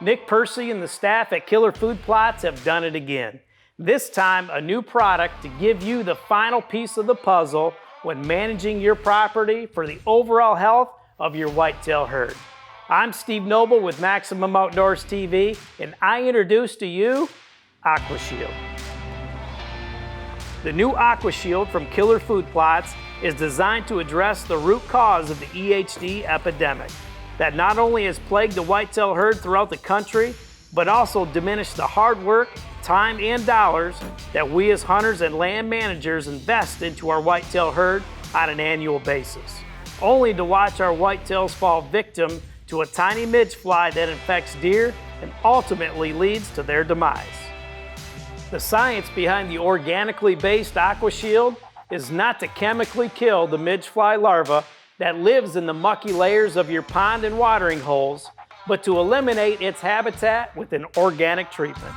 Nick Percy and the staff at Killer Food Plots have done it again. This time, a new product to give you the final piece of the puzzle when managing your property for the overall health of your whitetail herd. I'm Steve Noble with Maximum Outdoors TV, and I introduce to you Aquashield. The new Aquashield from Killer Food Plots is designed to address the root cause of the EHD epidemic that not only has plagued the whitetail herd throughout the country, but also diminished the hard work, time, and dollars that we as hunters and land managers invest into our whitetail herd on an annual basis, only to watch our whitetails fall victim to a tiny midge fly that infects deer and ultimately leads to their demise. The science behind the organically based Aquashield is not to chemically kill the midge fly larva that lives in the mucky layers of your pond and watering holes, but to eliminate its habitat with an organic treatment.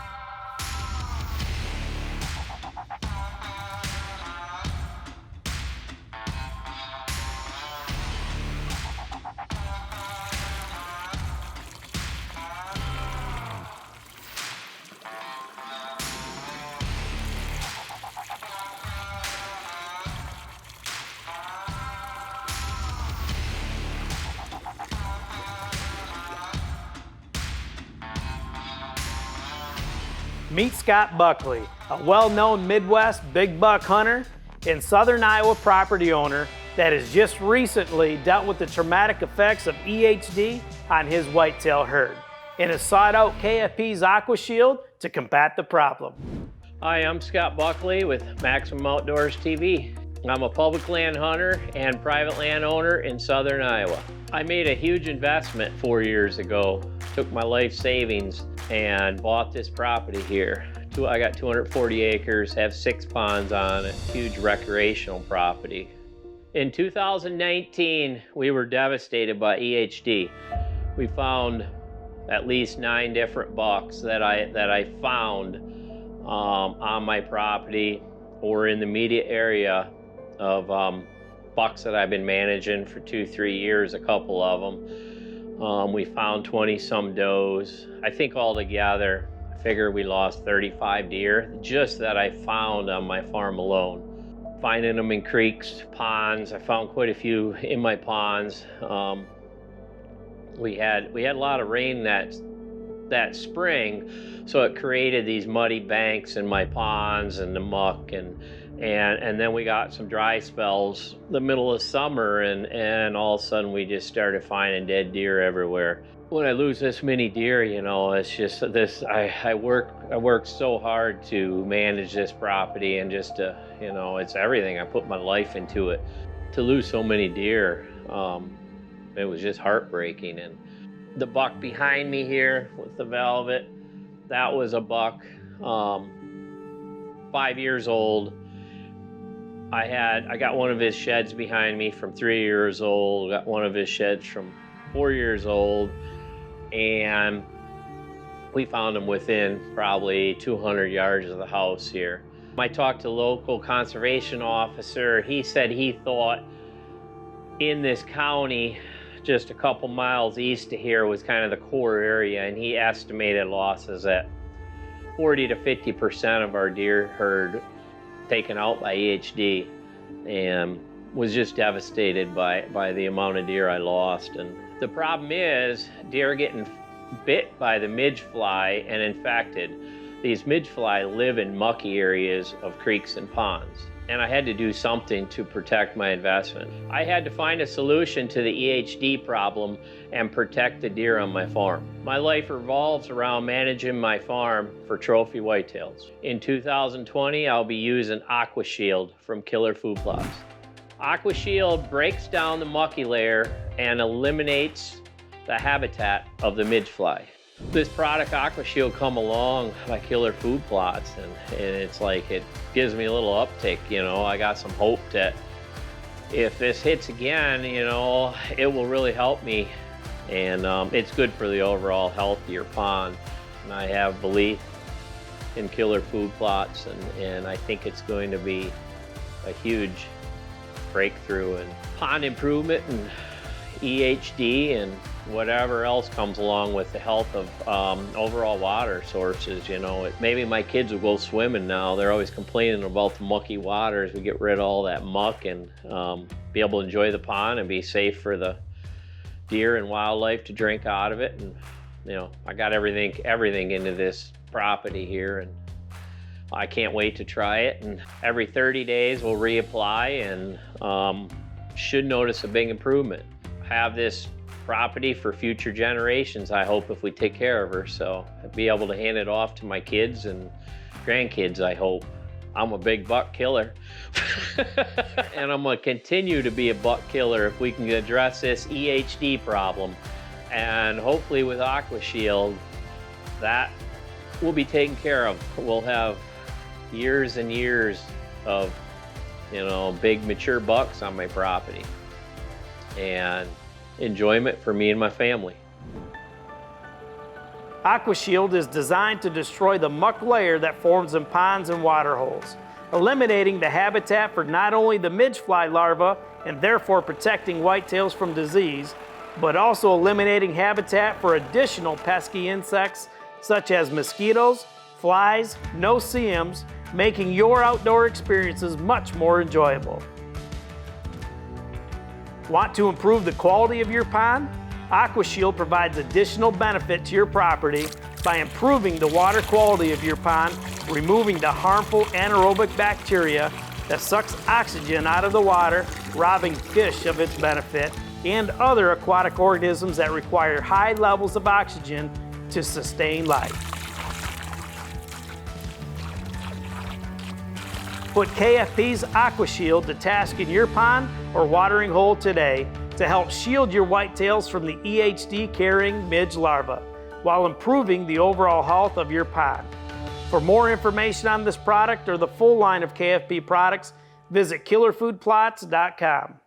Meet Scott Buckley, a well-known Midwest big buck hunter and Southern Iowa property owner that has just recently dealt with the traumatic effects of EHD on his whitetail herd and has sought out KFP's Aquashield to combat the problem. Hi, I'm Scott Buckley with Maximum Outdoors TV. I'm a public land hunter and private land owner in Southern Iowa. I made a huge investment 4 years ago, took my life savings and bought this property here. I got 240 acres, have 6 ponds on it, huge recreational property. In 2019, we were devastated by EHD. We found at least 9 different bucks that I found on my property or in the immediate area of bucks that I've been managing for 2-3 years, a couple of them. We found 20 some does. I think altogether, I figure we lost 35 deer just that I found on my farm alone. Finding them in creeks, ponds. I found quite a few in my ponds. We had a lot of rain that spring, so it created these muddy banks in my ponds and the muck, and then we got some dry spells the middle of summer, and all of a sudden we just started finding dead deer everywhere. When I lose this many deer, you know, it's just this, I work so hard to manage this property, and just to, you know, it's everything. I put my life into it. To lose so many deer, it was just heartbreaking. And the buck behind me here with the velvet, that was a buck, 5 years old. I got one of his sheds behind me from 3 years old, got one of his sheds from 4 years old, and we found him within probably 200 yards of the house here. I talked to the local conservation officer. He said he thought in this county, just a couple miles east of here, was kind of the core area, and he estimated losses at 40 to 50% of our deer herd taken out by EHD, and was just devastated by the amount of deer I lost. And the problem is deer getting bit by the midge fly and infected. These midge fly live in mucky areas of creeks and ponds, and I had to do something to protect my investment. I had to find a solution to the EHD problem and protect the deer on my farm. My life revolves around managing my farm for trophy whitetails. In 2020, I'll be using Aquashield from Killer Food Plots. Aquashield breaks down the mucky layer and eliminates the habitat of the midge fly. This product Aquashield come along by Killer Food Plots, and it's like it gives me a little uptick, you know. I got some hope that if this hits again, you know, it will really help me, and it's good for the overall health of your pond. And I have belief in Killer Food Plots, and I think it's going to be a huge breakthrough in pond improvement and EHD and whatever else comes along with the health of overall water sources. You know, maybe my kids will go swimming now. They're always complaining about the mucky waters. We get rid of all that muck and be able to enjoy the pond and be safe for the deer and wildlife to drink out of it. And you know, I got everything into this property here, and I can't wait to try it. And every 30 days we'll reapply and should notice a big improvement. Have this property for future generations, I hope, if we take care of her. So I'll be able to hand it off to my kids and grandkids, I hope. I'm a big buck killer. And I'm gonna continue to be a buck killer if we can address this EHD problem. And hopefully with Aquashield, that will be taken care of. We'll have years and years of, you know, big mature bucks on my property. And enjoyment for me and my family. Aquashield is designed to destroy the muck layer that forms in ponds and water holes, eliminating the habitat for not only the midge fly larvae and therefore protecting whitetails from disease, but also eliminating habitat for additional pesky insects such as mosquitoes, flies, no-see-ums, making your outdoor experiences much more enjoyable. Want to improve the quality of your pond? Aquashield provides additional benefit to your property by improving the water quality of your pond, removing the harmful anaerobic bacteria that sucks oxygen out of the water, robbing fish of its benefit, and other aquatic organisms that require high levels of oxygen to sustain life. Put KFP's Aquashield to task in your pond or watering hole today to help shield your whitetails from the EHD carrying midge larvae while improving the overall health of your pond. For more information on this product or the full line of KFP products, visit killerfoodplots.com.